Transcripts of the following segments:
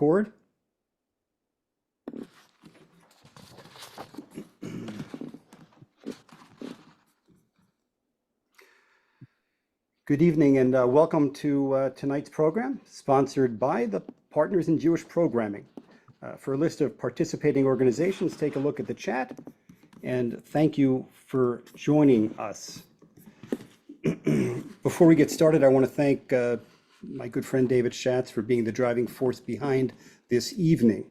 record. Good evening and welcome to tonight's program, sponsored by the Partners in Jewish Programming. For a list of participating organizations, take a look at the chat, and thank you for joining us. Before we get started, I want to thank my good friend David Schatz for being the driving force behind this evening.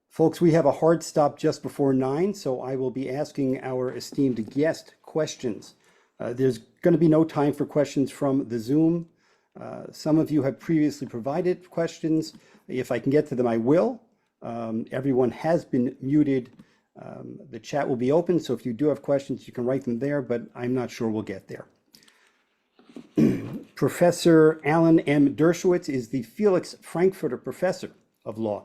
Folks, we have a hard stop just before 9, so I will be asking our esteemed guest questions. There's going to be no time for questions from the Zoom. Some of you have previously provided questions. If I can get to them, I will. Everyone has been muted. The chat will be open, so if you do have questions, you can write them there, but I'm not sure we'll get there. Professor Alan M. Dershowitz is the Felix Frankfurter Professor of Law,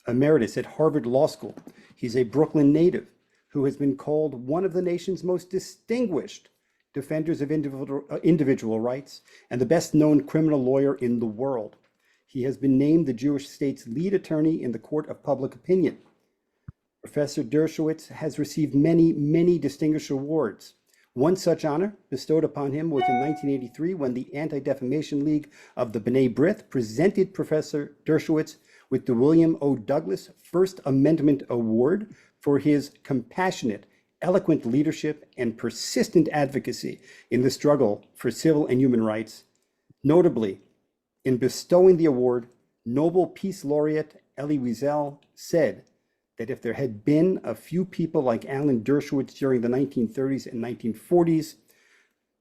Emeritus at Harvard Law School. He's a Brooklyn native who has been called one of the nation's most distinguished defenders of individual rights and the best known criminal lawyer in the world. He has been named the Jewish state's lead attorney in the Court of Public Opinion. Professor Dershowitz has received many distinguished awards. One such honor bestowed upon him was in 1983 when the Anti-Defamation League of the B'nai B'rith presented Professor Dershowitz with the William O. Douglas First Amendment Award for his compassionate, eloquent leadership and persistent advocacy in the struggle for civil and human rights. Notably, in bestowing the award, Nobel Peace Laureate Elie Wiesel said that if there had been a few people like Alan Dershowitz during the 1930s and 1940s,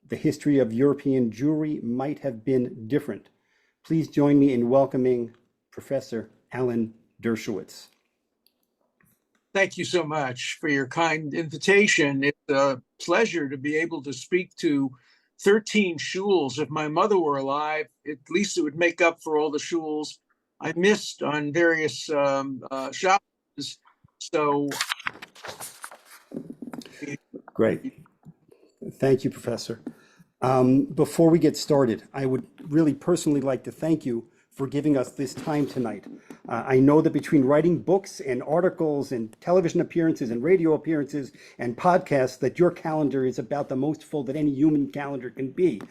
the history of European Jewry might have been different. Please join me in welcoming Professor Alan Dershowitz. Thank you so much for your kind invitation. It's a pleasure to be able to speak to 13 shuls. If my mother were alive, at least it would make up for all the shuls I missed on various shows. So great. Thank you, Professor. Before we get started, I would really personally like to thank you for giving us this time tonight. I know that between writing books and articles and television appearances and radio appearances and podcasts, that your calendar is about the most full that any human calendar can be.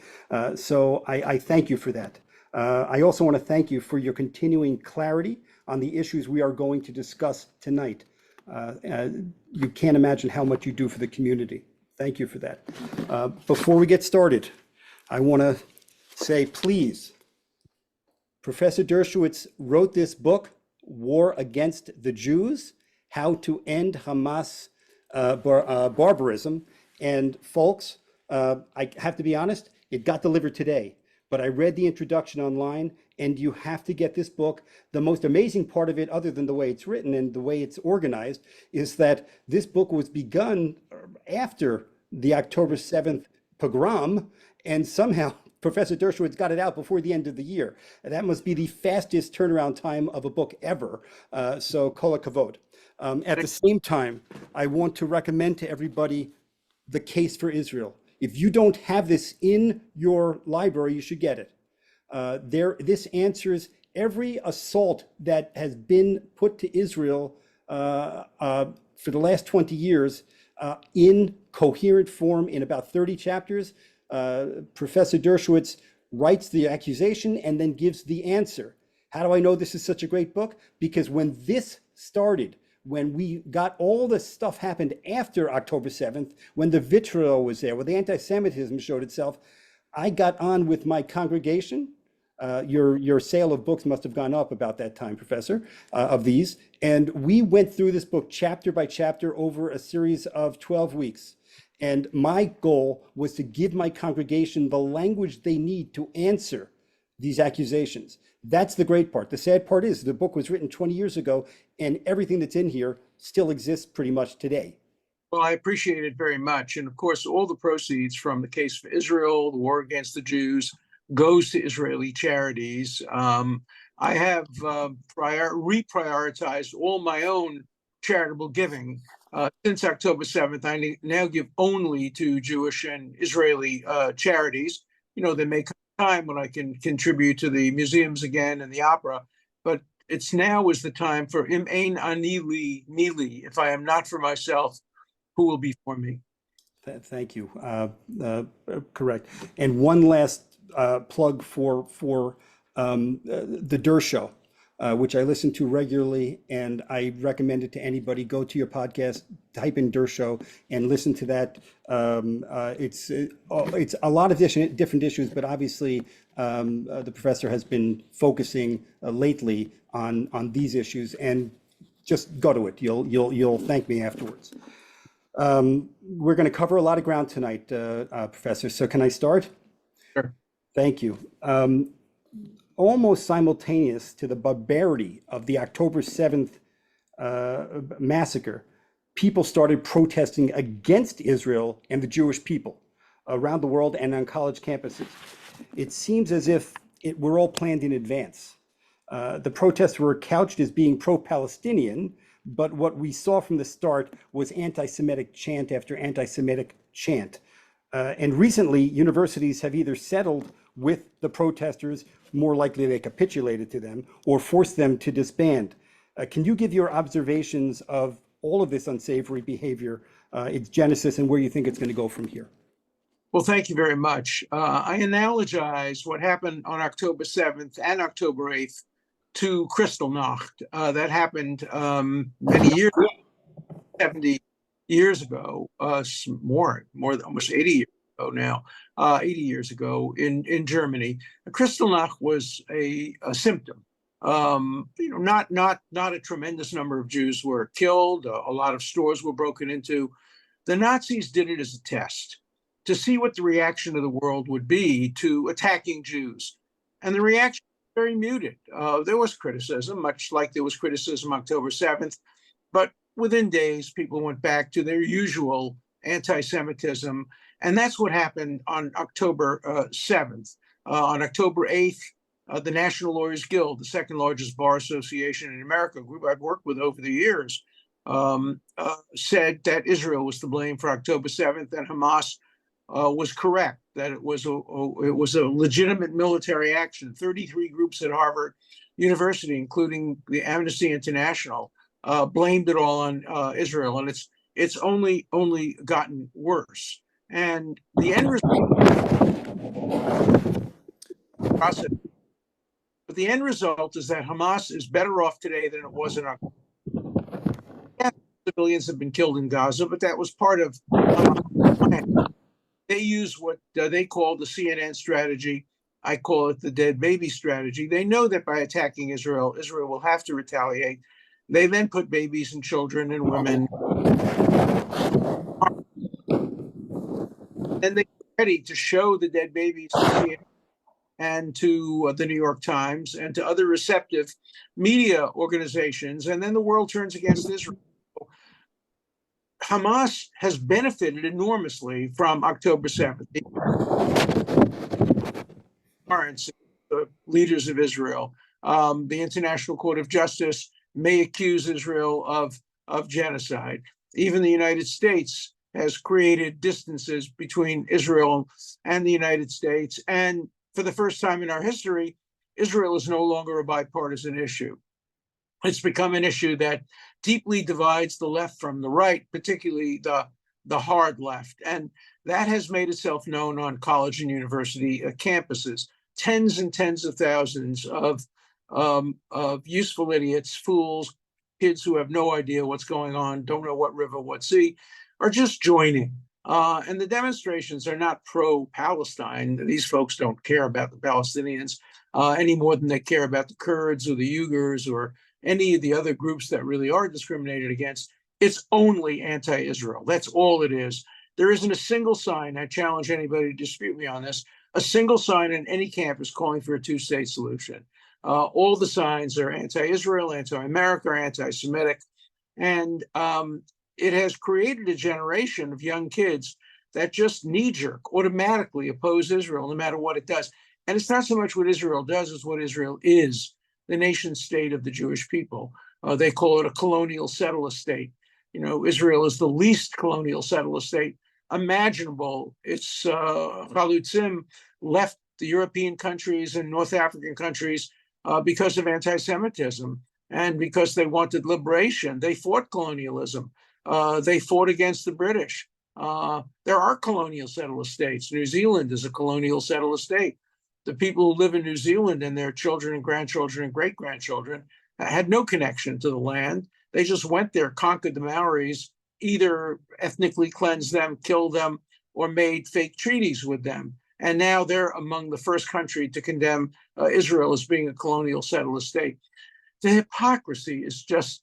So I thank you for that. I also want to thank you for your continuing clarity on the issues we are going to discuss tonight. You can't imagine how much you do for the community. Thank you for that. Before we get started, I want to say, please, Professor Dershowitz wrote this book, War Against the Jews, How to End Hamas Barbarism. And folks, I have to be honest, it got delivered today, but I read the introduction online, and you have to get this book. The most amazing part of it, other than the way it's written and the way it's organized, is that this book was begun after the October 7th pogrom, and somehow Professor Dershowitz got it out before the end of the year. That must be the fastest turnaround time of a book ever. So kol hakavod. At the same time, I want to recommend to everybody The Case for Israel. If you don't have this in your library, you should get it. This answers every assault that has been put to Israel for the last 20 years in coherent form in about 30 chapters. Professor Dershowitz writes the accusation and then gives the answer. How do I know this is such a great book? Because when this started, when we got all the stuff happened after October 7th, when the vitriol was there, when the anti-Semitism showed itself, I got on with my congregation. Your sale of books must have gone up about that time, Professor, of these. And we went through this book chapter by chapter over a series of 12 weeks. And my goal was to give my congregation the language they need to answer these accusations. That's the great part. The sad part is the book was written 20 years ago, and everything that's in here still exists pretty much today. Well, I appreciate it very much. And of course, all the proceeds from the Case for Israel, the War Against the Jews, goes to Israeli charities. I have reprioritized all my own charitable giving. Since October 7th, I now give only to Jewish and Israeli charities. You know, there may come a time when I can contribute to the museums again and the opera, but it's now is the time for im ein ani li, if I am not for myself, who will be for me? Thank you. Correct. And one last plug for the Dershow, which I listen to regularly, and I recommend it to anybody. Go to your podcast, type in Dershow, and listen to that. It's a lot of different issues, but obviously the professor has been focusing lately on these issues, and just go to it. You'll thank me afterwards. We're going to cover a lot of ground tonight, Professor. So can I start? Sure. Thank you. Almost simultaneous to the barbarity of the October 7th massacre, people started protesting against Israel and the Jewish people around the world and on college campuses. It seems as if it were all planned in advance. The protests were couched as being pro-Palestinian, but what we saw from the start was anti-Semitic chant after anti-Semitic chant. And recently, universities have either settled with the protesters, more likely they capitulated to them, or forced them to disband. Can you give your observations of all of this unsavory behavior, its genesis, and where you think it's going to go from here? Well, thank you very much. I analogize what happened on October 7th and October 8th to Kristallnacht. That happened many years, 70 years ago, more than almost 80 years ago now, 80 years ago in Germany. Kristallnacht was a symptom. Not a tremendous number of Jews were killed. A lot of stores were broken into. The Nazis did it as a test to see what the reaction of the world would be to attacking Jews. And the reaction was very muted. There was criticism, much like there was criticism October 7th, but within days, people went back to their usual anti-Semitism. And that's what happened on October 7th. On October 8th, the National Lawyers Guild, the second largest bar association in America, a group I've worked with over the years, said that Israel was to blame for October 7th, and Hamas was correct, that it was a legitimate military action. 33 groups at Harvard University, including the Amnesty International, blamed it all on Israel, and it's only gotten worse. And the end result, but the end result is that Hamas is better off today than it was in October. Civilians have been killed in Gaza, but that was part of Hamas' plan. They use what they call the CNN strategy. I call it the dead baby strategy. They know that by attacking Israel, Israel will have to retaliate. They then put babies and children and women, and they're ready to show the dead babies to CNN and to the New York Times and to other receptive media organizations, and then the world turns against Israel. Hamas has benefited enormously from October 7th. The leaders of Israel, the International Court of Justice may accuse Israel of genocide. Even the United States has created distances between Israel and the United States. And for the first time in our history, Israel is no longer a bipartisan issue. It's become an issue that deeply divides the left from the right, particularly the hard left. And that has made itself known on college and university campuses. Tens and tens of thousands of useful idiots, fools, kids who have no idea what's going on, don't know what river, what sea, are just joining. And the demonstrations are not pro-Palestine. These folks don't care about the Palestinians any more than they care about the Kurds or the Uyghurs or any of the other groups that really are discriminated against. It's only anti-Israel. That's all it is. There isn't a single sign, I challenge anybody to dispute me on this, a single sign on any campus calling for a two-state solution. All the signs are anti-Israel, anti-America, anti-Semitic. And it has created a generation of young kids that just knee-jerk, automatically oppose Israel, no matter what it does. And it's not so much what Israel does, as what Israel is, the nation state of the Jewish people. They call it a colonial settler state. Israel is the least colonial settler state imaginable. Its Chalutzim left the European countries and North African countries because of anti-Semitism and because they wanted liberation. They fought colonialism. They fought against the British. There are colonial settled states. New Zealand is a colonial settled state. The people who live in New Zealand and their children and grandchildren and great grandchildren had no connection to the land. They just went there, conquered the Maoris, either ethnically cleansed them, killed them, or made fake treaties with them. And now they're among the first country to condemn Israel as being a colonial settled state. The hypocrisy is just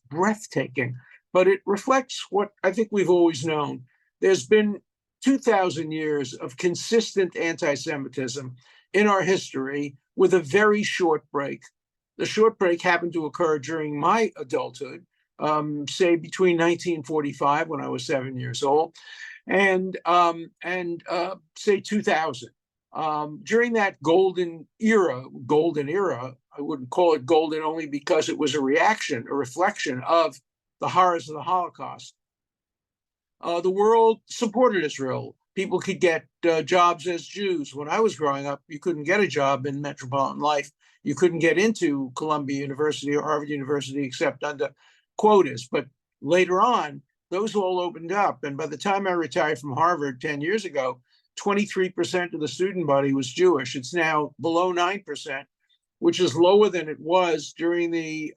breathtaking, but it reflects what I think we've always known. There's been 2,000 years of consistent anti-Semitism in our history with a very short break. The short break happened to occur during my adulthood, say between 1945, when I was 7 years old, and say 2000. During that golden era, I wouldn't call it golden only because it was a reflection of the horrors of the Holocaust. The world supported Israel. People could get jobs as Jews. When I was growing up, you couldn't get a job in metropolitan life. You couldn't get into Columbia University or Harvard University except under quotas. But later on, those all opened up. And by the time I retired from Harvard 10 years ago, 23% of the student body was Jewish. It's now below 9%, which is lower than it was during the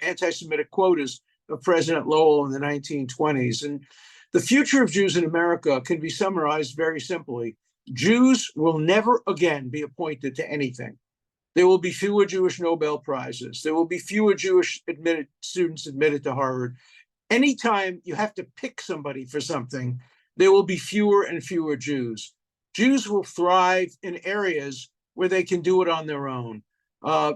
anti-Semitic quotas of President Lowell in the 1920s. And the future of Jews in America can be summarized very simply. Jews will never again be appointed to anything. There will be fewer Jewish Nobel Prizes. There will be fewer Jewish students admitted to Harvard. Anytime you have to pick somebody for something, there will be fewer and fewer Jews. Jews will thrive in areas where they can do it on their own,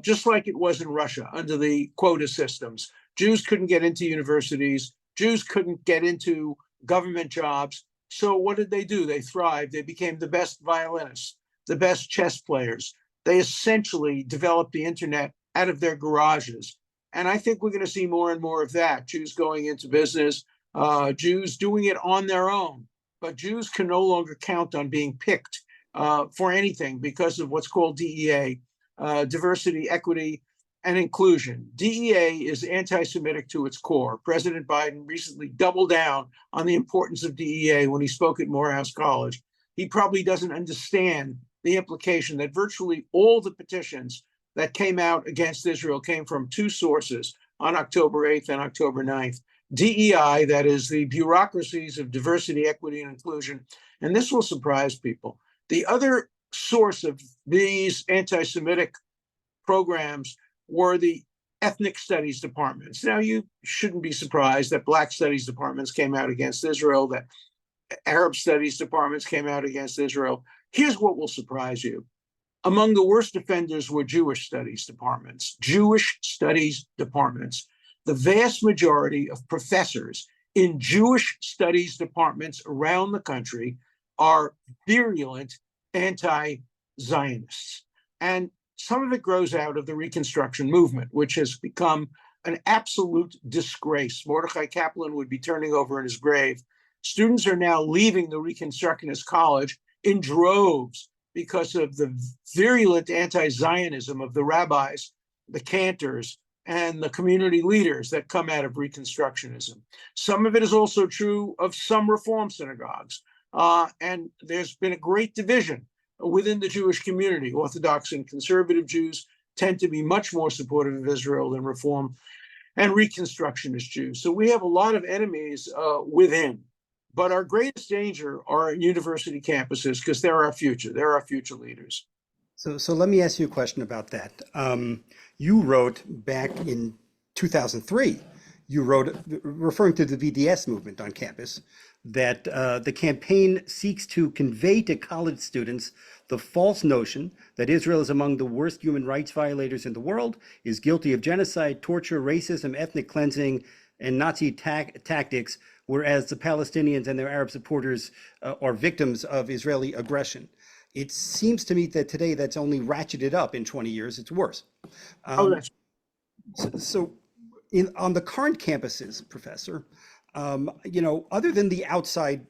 just like it was in Russia under the quota systems. Jews couldn't get into universities. Jews couldn't get into government jobs. So what did they do? They thrived. They became the best violinists, the best chess players. They essentially developed the internet out of their garages. And I think we're going to see more and more of that. Jews going into business, Jews doing it on their own. But Jews can no longer count on being picked for anything because of what's called DEA, diversity, equity, and inclusion. DEA is anti-Semitic to its core. President Biden recently doubled down on the importance of DEA when he spoke at Morehouse College. He probably doesn't understand the implication that virtually all the petitions that came out against Israel came from two sources on October 8th and October 9th. DEI, that is the bureaucracies of diversity, equity, and inclusion. And this will surprise people. The other source of these anti-Semitic programs were the ethnic studies departments. Now, you shouldn't be surprised that Black studies departments came out against Israel, that Arab studies departments came out against Israel. Here's what will surprise you. Among the worst offenders were Jewish studies departments. Jewish studies departments. The vast majority of professors in Jewish studies departments around the country are virulent anti-Zionists. And some of it grows out of the Reconstruction movement, which has become an absolute disgrace. Mordecai Kaplan would be turning over in his grave. Students are now leaving the Reconstructionist College in droves because of the virulent anti-Zionism of the rabbis, the cantors, and the community leaders that come out of Reconstructionism. Some of it is also true of some Reform synagogues. And there's been a great division within the Jewish community. Orthodox and conservative Jews tend to be much more supportive of Israel than Reform and Reconstructionist Jews. So we have a lot of enemies within. But our greatest danger are university campuses because they're our future. They're our future leaders. So let me ask you a question about that. You wrote back in 2003, you wrote, referring to the VDS movement on campus, that the campaign seeks to convey to college students the false notion that Israel is among the worst human rights violators in the world, is guilty of genocide, torture, racism, ethnic cleansing, and Nazi tactics, whereas the Palestinians and their Arab supporters are victims of Israeli aggression. It seems to me that today that's only ratcheted up. In 20 years, it's worse. So on the current campuses, Professor, other than the outside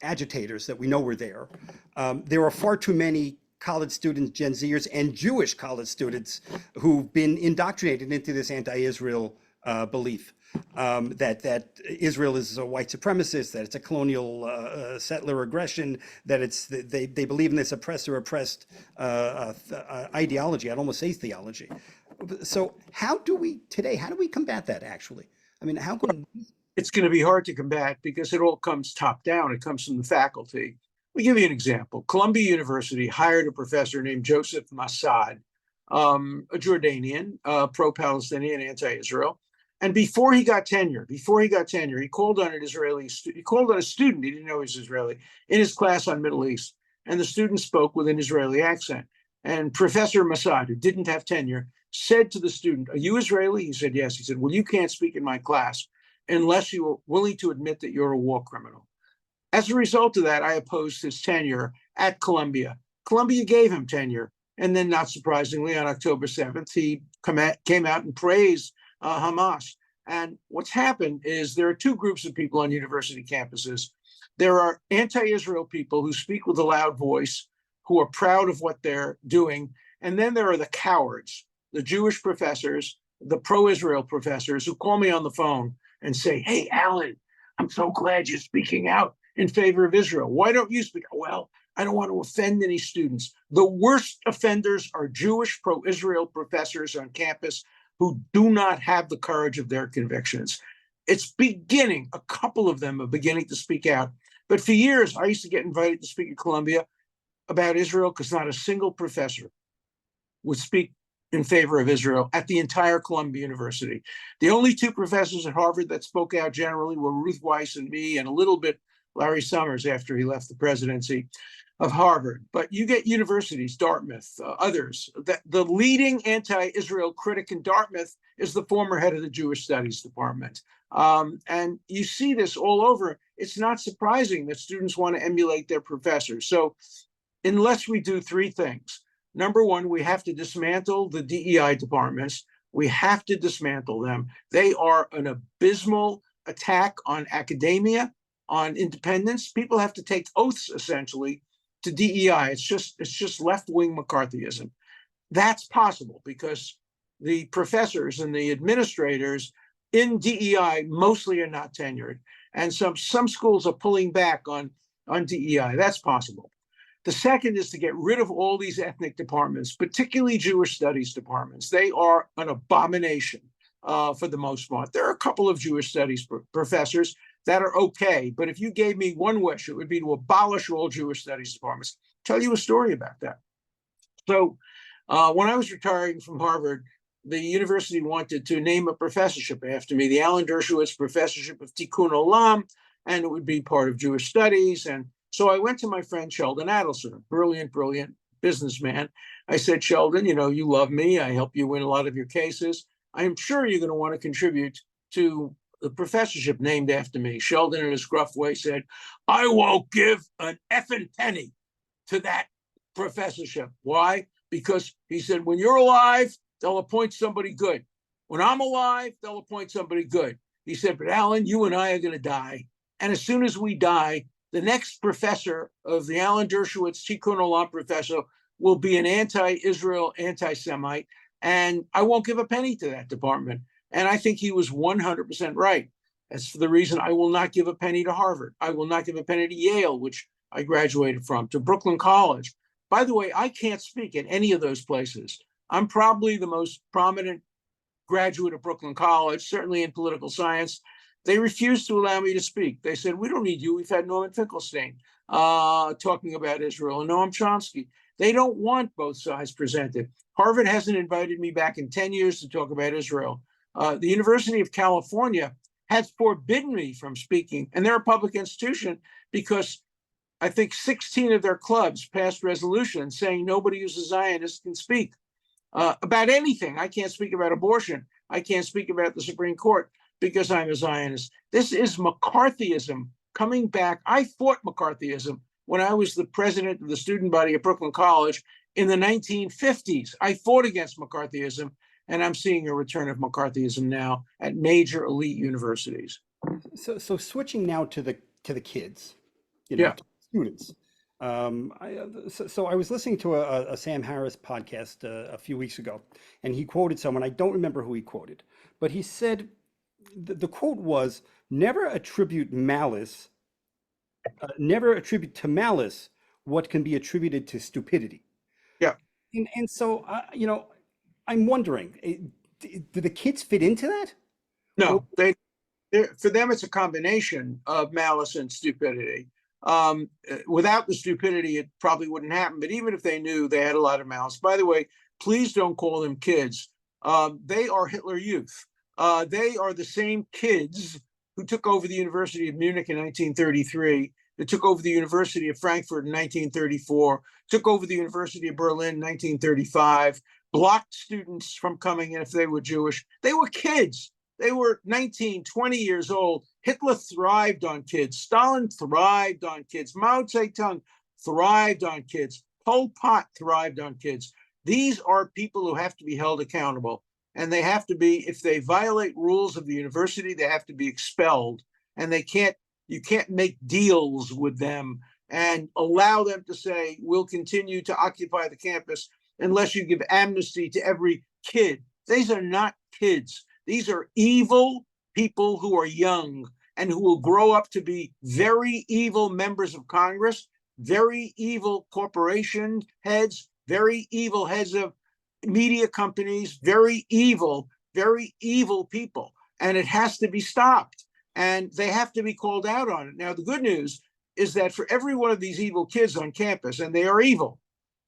agitators that we know were there are far too many college students, Gen Zers, and Jewish college students who've been indoctrinated into this anti-Israel belief, that Israel is a white supremacist, that it's a colonial settler aggression, that they believe in this oppressor-oppressed ideology. I'd almost say theology. So how do we combat that actually? I mean, how can It's going to be hard to combat because it all comes top down. It comes from the faculty. Let me give you an example. Columbia University hired a professor named Joseph Massad, a Jordanian, pro-Palestinian, anti-Israel. And before he got tenure, he called on he called on a student, he didn't know he was Israeli, in his class on Middle East. And the student spoke with an Israeli accent. And Professor Massad, who didn't have tenure, said to the student, "Are you Israeli?" He said, "Yes." He said, "Well, you can't speak in my class unless you are willing to admit that you're a war criminal." As a result of that, I opposed his tenure at Columbia. Columbia gave him tenure. And then, not surprisingly, on October 7th, he came out and praised Hamas. And what's happened is there are two groups of people on university campuses. There are anti-Israel people who speak with a loud voice, who are proud of what they're doing. And then there are the cowards, the Jewish professors, the pro-Israel professors who call me on the phone and say, "Hey, Alan, I'm so glad you're speaking out in favor of Israel. Why don't you speak?" Well, I don't want to offend any students. The worst offenders are Jewish pro-Israel professors on campus who do not have the courage of their convictions. It's beginning, a couple of them are beginning to speak out. But for years, I used to get invited to speak at Columbia about Israel because not a single professor would speak in favor of Israel at the entire Columbia University. The only two professors at Harvard that spoke out generally were Ruth Weiss and me, and a little bit Larry Summers after he left the presidency of Harvard. But you get universities, Dartmouth, others. The leading anti-Israel critic in Dartmouth is the former head of the Jewish Studies Department. And you see this all over. It's not surprising that students want to emulate their professors. So unless we do three things, number one, we have to dismantle the DEI departments. We have to dismantle them. They are an abysmal attack on academia, on independence. People have to take oaths, essentially, to DEI. It's just left-wing McCarthyism. That's possible because the professors and the administrators in DEI mostly are not tenured. And some schools are pulling back on DEI. That's possible. The second is to get rid of all these ethnic departments, particularly Jewish studies departments. They are an abomination for the most part. There are a couple of Jewish studies professors that are okay, but if you gave me one wish, it would be to abolish all Jewish studies departments. Tell you a story about that. So when I was retiring from Harvard, the university wanted to name a professorship after me, the Alan Dershowitz Professorship of Tikkun Olam, and it would be part of Jewish studies. And so I went to my friend Sheldon Adelson, a brilliant businessman. I said, "Sheldon, you love me. I help you win a lot of your cases. I'm sure you're going to want to contribute to the professorship named after me." Sheldon, in his gruff way, said, "I won't give an effing penny to that professorship." Why? Because he said, "When you're alive, they'll appoint somebody good. When I'm alive, they'll appoint somebody good." He said, "But Alan, you and I are going to die. And as soon as we die, the next professor of the Alan Dershowitz Tikkun Olam professor will be an anti-Israel, anti-Semite, and I won't give a penny to that department." And I think he was 100% right. That's for the reason I will not give a penny to Harvard. I will not give a penny to Yale, which I graduated from, to Brooklyn College. By the way, I can't speak at any of those places. I'm probably the most prominent graduate of Brooklyn College, certainly in political science. They refused to allow me to speak. They said, "We don't need you. We've had Norman Finkelstein talking about Israel and Noam Chomsky." They don't want both sides presented. Harvard hasn't invited me back in 10 years to talk about Israel. The University of California has forbidden me from speaking, and they're a public institution because I think 16 of their clubs passed resolutions saying nobody who's a Zionist can speak about anything. I can't speak about abortion. I can't speak about the Supreme Court because I'm a Zionist. This is McCarthyism coming back. I fought McCarthyism when I was the president of the student body at Brooklyn College in the 1950s. I fought against McCarthyism, and I'm seeing a return of McCarthyism now at major elite universities. So switching now to the kids, Yeah. to students. So I was listening to a Sam Harris podcast a few weeks ago, and he quoted someone. I don't remember who he quoted, but he said the quote was, never attribute to malice what can be attributed to stupidity." Yeah. And so, I'm wondering, do the kids fit into that? Or, No, for them, it's a combination of malice and stupidity. Without the stupidity, it probably wouldn't happen. But even if they knew, they had a lot of malice. By the way, please don't call them kids. They are Hitler Youth. They are the same kids who took over the University of Munich in 1933, that took over the University of Frankfurt in 1934, took over the University of Berlin in 1935, blocked students from coming in if they were Jewish. They were kids. They were 19, 20 years old. Hitler thrived on kids. Stalin thrived on kids. Mao Zedong thrived on kids. Pol Pot thrived on kids. These are people who have to be held accountable. And they have to be, if they violate rules of the university, they have to be expelled. And you can't make deals with them and allow them to say, we'll continue to occupy the campus unless you give amnesty to every kid. These are not kids. These are evil people who are young and who will grow up to be very evil members of Congress, very evil corporation heads, very evil heads of media companies, very evil people. And it has to be stopped. And they have to be called out on it. Now, the good news is that for every one of these evil kids on campus, and they are evil,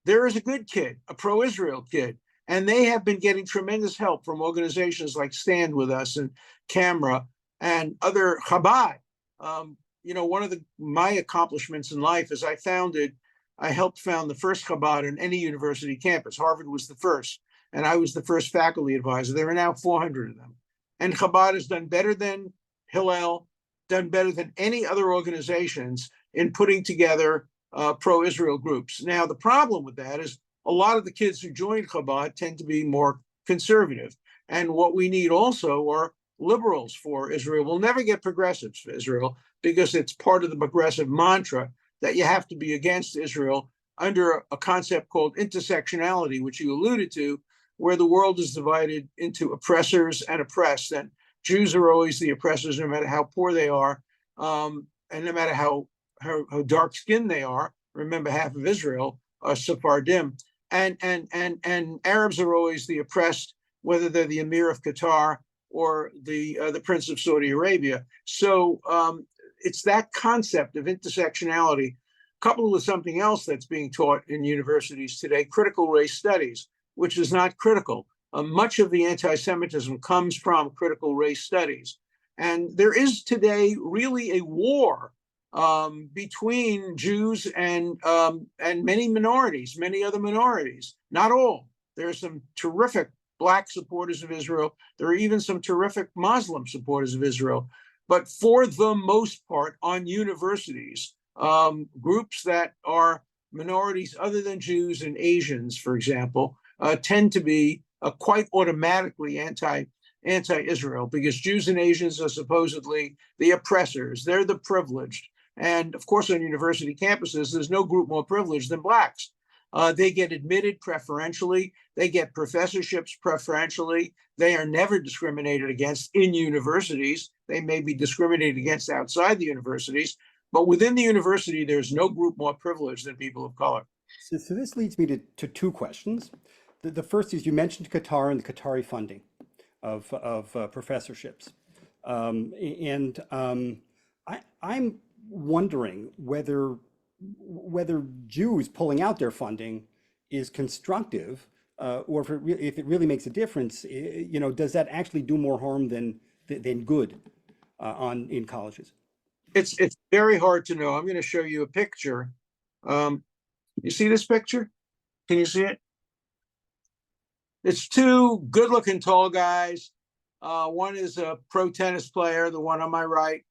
there is a good kid, a pro-Israel kid. And they have been getting tremendous help from organizations like Stand With Us and Camera and other Chabad. One of my accomplishments in life is I helped found the first Chabad on any university campus. Harvard was the first, and I was the first faculty advisor. There are now 400 of them. And Chabad has done better than Hillel, done better than any other organizations in putting together pro-Israel groups. Now, the problem with that is a lot of the kids who joined Chabad tend to be more conservative. And what we need also are liberals for Israel. We'll never get progressives for Israel because it's part of the progressive mantra that you have to be against Israel under a concept called intersectionality, which you alluded to, where the world is divided into oppressors and oppressed. And Jews are always the oppressors, no matter how poor they are, and no matter how dark-skinned they are. Remember, half of Israel are Sephardim. And Arabs are always the oppressed, whether they're the Emir of Qatar or the Prince of Saudi Arabia. So it's that concept of intersectionality, coupled with something else that's being taught in universities today, critical race studies, which is not critical. Much of the anti-Semitism comes from critical race studies. And there is today really a war between Jews and many minorities, many other minorities, not all. There are some terrific Black supporters of Israel. There are even some terrific Muslim supporters of Israel. But for the most part, on universities, groups that are minorities other than Jews and Asians, for example, tend to be quite automatically anti-Israel, because Jews and Asians are supposedly the oppressors. They're the privileged. And of course, on university campuses, there's no group more privileged than Blacks. They get admitted preferentially. They get professorships preferentially. They are never discriminated against in universities. They may be discriminated against outside the universities, but within the university, there's no group more privileged than people of color. So this leads me to two questions. The first is, you mentioned Qatar and the Qatari funding of professorships. I'm wondering whether Jews pulling out their funding is constructive, or if it really makes a difference. Does that actually do more harm than good in colleges? It's very hard to know. I'm going to show you a picture. You see this picture? Can you see it? It's two good-looking tall guys. One is a pro tennis player, the one on my right,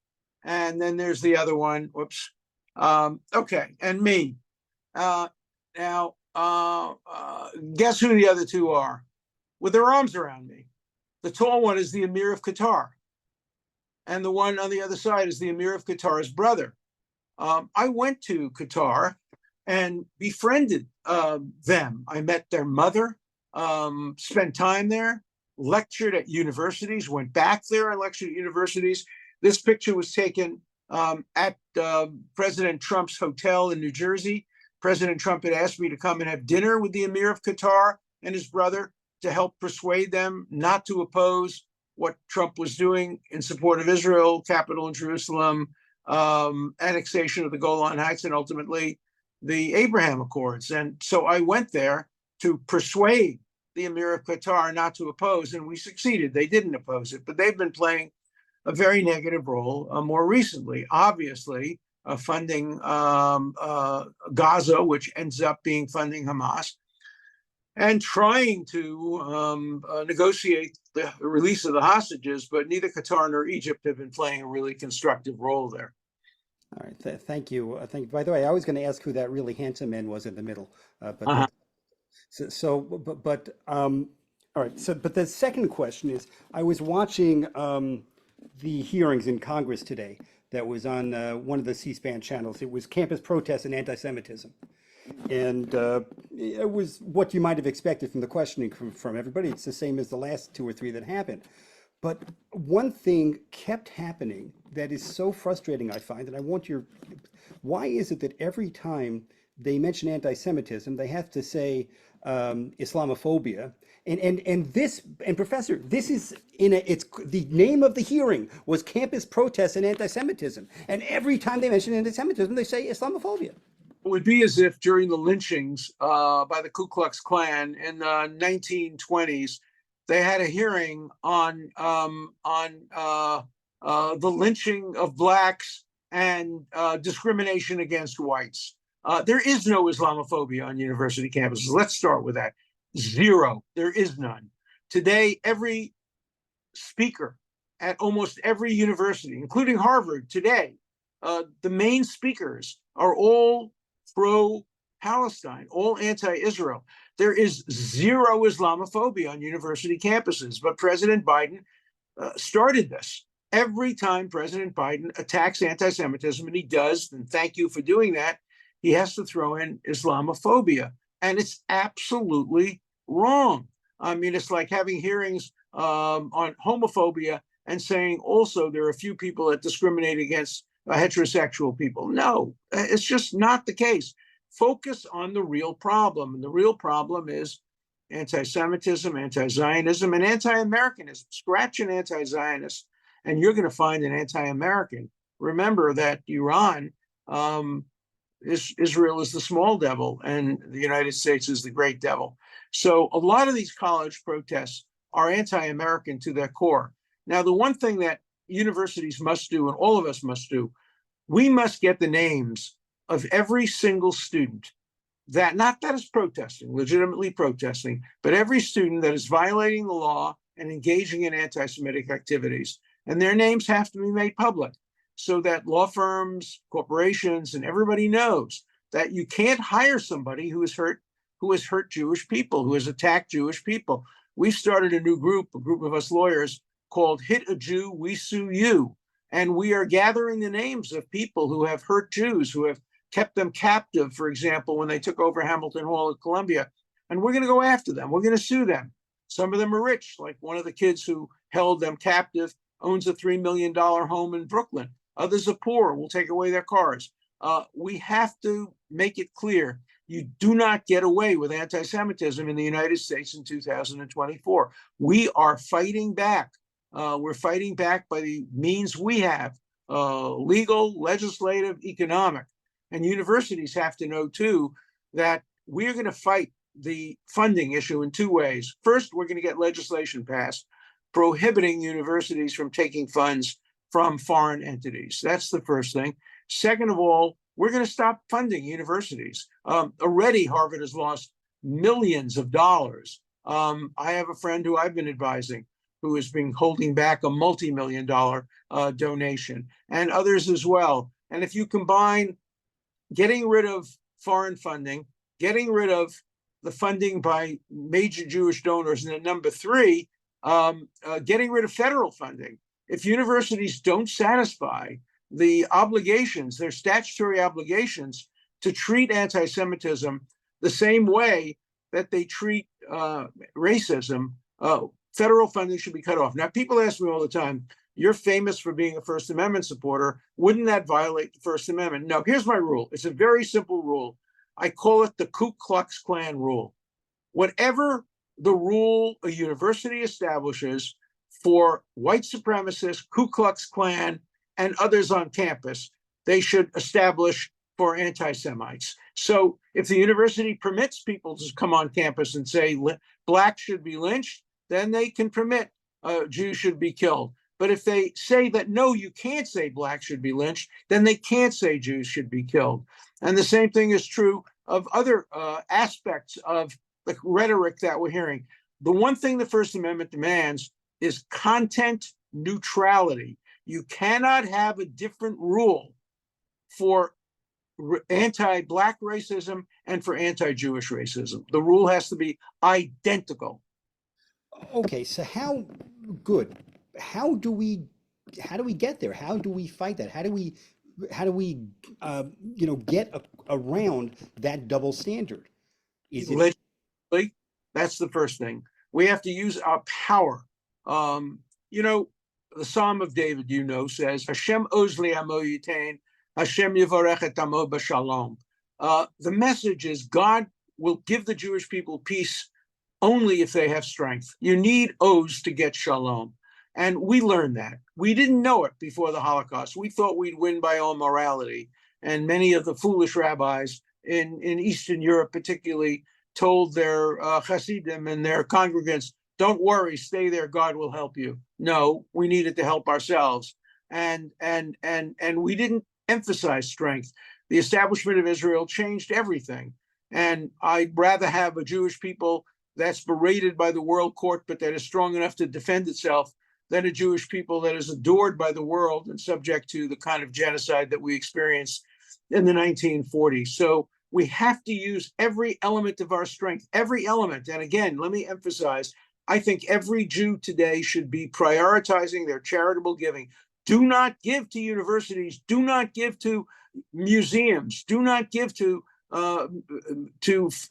and then there's the other one. Whoops. Okay, and me. Now, guess who the other two are? With their arms around me. The tall one is the Emir of Qatar, and the one on the other side is the Emir of Qatar's brother. I went to Qatar and befriended them. I met their mother, spent time there, lectured at universities, went back there and lectured at universities. This picture was taken at President Trump's hotel in New Jersey. President Trump had asked me to come and have dinner with the Emir of Qatar and his brother to help persuade them not to oppose what Trump was doing in support of Israel, capital in Jerusalem, annexation of the Golan Heights, and ultimately the Abraham Accords. And so I went there to persuade the Emir of Qatar not to oppose, and we succeeded. They didn't oppose it, but they've been playing a very negative role more recently, obviously funding Gaza, which ends up being funding Hamas, and trying to negotiate the release of the hostages, but neither Qatar nor Egypt have been playing a really constructive role there. All right, thank you. By the way, I was going to ask who that really handsome man was in the middle, but Uh-huh. all right. So, but the second question is, I was watching the hearings in Congress today. That was on one of the C-SPAN channels. It was campus protests and anti-Semitism, and it was what you might have expected from the questioning from everybody. It's the same as the last two or three that happened. But one thing kept happening that is so frustrating, I find, and I want your, why is it that every time they mention anti-Semitism, they have to say Islamophobia? And this, and Professor, this is it's the name of the hearing was campus protests and anti-Semitism. And every time they mention anti-Semitism, they say Islamophobia. It would be as if during the lynchings by the Ku Klux Klan in the 1920s, they had a hearing on the lynching of blacks and discrimination against whites. There is no Islamophobia on university campuses. Let's start with that. Zero. There is none. Today, every speaker at almost every university, including Harvard today, the main speakers are all pro-Palestine, all anti-Israel. There is zero Islamophobia on university campuses, but President Biden started this. Every time President Biden attacks anti-Semitism, and he does, and thank you for doing that, he has to throw in Islamophobia. And it's absolutely wrong. I mean, it's like having hearings on homophobia and saying also there are a few people that discriminate against heterosexual people. No, it's just not the case. Focus on the real problem. And the real problem is anti-Semitism, anti-Zionism, and anti-Americanism. Scratch an anti-Zionist, and you're going to find an anti-American. Remember that Iran, Israel is the small devil, and the United States is the great devil. So a lot of these college protests are anti-American to their core. Now, the one thing that universities must do, and all of us must do, we must get the names of every single student that, not that is protesting, legitimately protesting, but every student that is violating the law and engaging in anti-Semitic activities. And their names have to be made public so that law firms, corporations, and everybody knows that you can't hire somebody who has hurt Jewish people, who has attacked Jewish people. We've started a new group, a group of us lawyers, called Hit a Jew, We Sue You. And we are gathering the names of people who have hurt Jews, who have kept them captive, for example, when they took over Hamilton Hall at Columbia. And we're going to go after them. We're going to sue them. Some of them are rich, like one of the kids who held them captive owns a $3 million home in Brooklyn. Others are poor. We'll take away their cars. We have to make it clear you do not get away with anti-Semitism in the United States in 2024. We are fighting back. We're fighting back by the means we have, legal, legislative, economic. And universities have to know, too, that we're going to fight the funding issue in two ways. First, we're going to get legislation passed prohibiting universities from taking funds from foreign entities. That's the first thing. Second of all, we're going to stop funding universities. Already, Harvard has lost millions of dollars. I have a friend who I've been advising who has been holding back a multi-million-dollar donation, and others as well. And if you combine getting rid of foreign funding, getting rid of the funding by major Jewish donors, and then number three, getting rid of federal funding. If universities don't satisfy the obligations, their statutory obligations to treat anti-Semitism the same way that they treat racism, federal funding should be cut off. Now, people ask me all the time, you're famous for being a First Amendment supporter. Wouldn't that violate the First Amendment? No, here's my rule. It's a very simple rule. I call it the Ku Klux Klan rule. Whatever the rule a university establishes for white supremacists, Ku Klux Klan, and others on campus, they should establish for anti-Semites. So if the university permits people to come on campus and say blacks should be lynched, then they can permit Jews should be killed. But if they say that, no, you can't say blacks should be lynched, then they can't say Jews should be killed. And the same thing is true of other aspects of the rhetoric that we're hearing. The one thing the First Amendment demands is content neutrality. You cannot have a different rule for anti-Black racism and for anti-Jewish racism. The rule has to be identical. Okay, so how do we get there? How do we fight that? How do we get around that double standard? Is it Legislatively, that's the first thing. We have to use our power. The Psalm of David, says, Hashem ozli amo yitain, Hashem yivarech et amo b'shalom. The message is God will give the Jewish people peace only if they have strength. You need oz to get shalom. And we learned that. We didn't know it before the Holocaust. We thought we'd win by all morality. And many of the foolish rabbis in Eastern Europe particularly told their Hasidim and their congregants, don't worry, stay there, God will help you. No, we needed to help ourselves. And we didn't emphasize strength. The establishment of Israel changed everything. And I'd rather have a Jewish people that's berated by the world court, but that is strong enough to defend itself, than a Jewish people that is adored by the world and subject to the kind of genocide that we experienced in the 1940s. So we have to use every element of our strength, every element. And again, let me emphasize, I think every Jew today should be prioritizing their charitable giving. Do not give to universities, do not give to museums, do not give to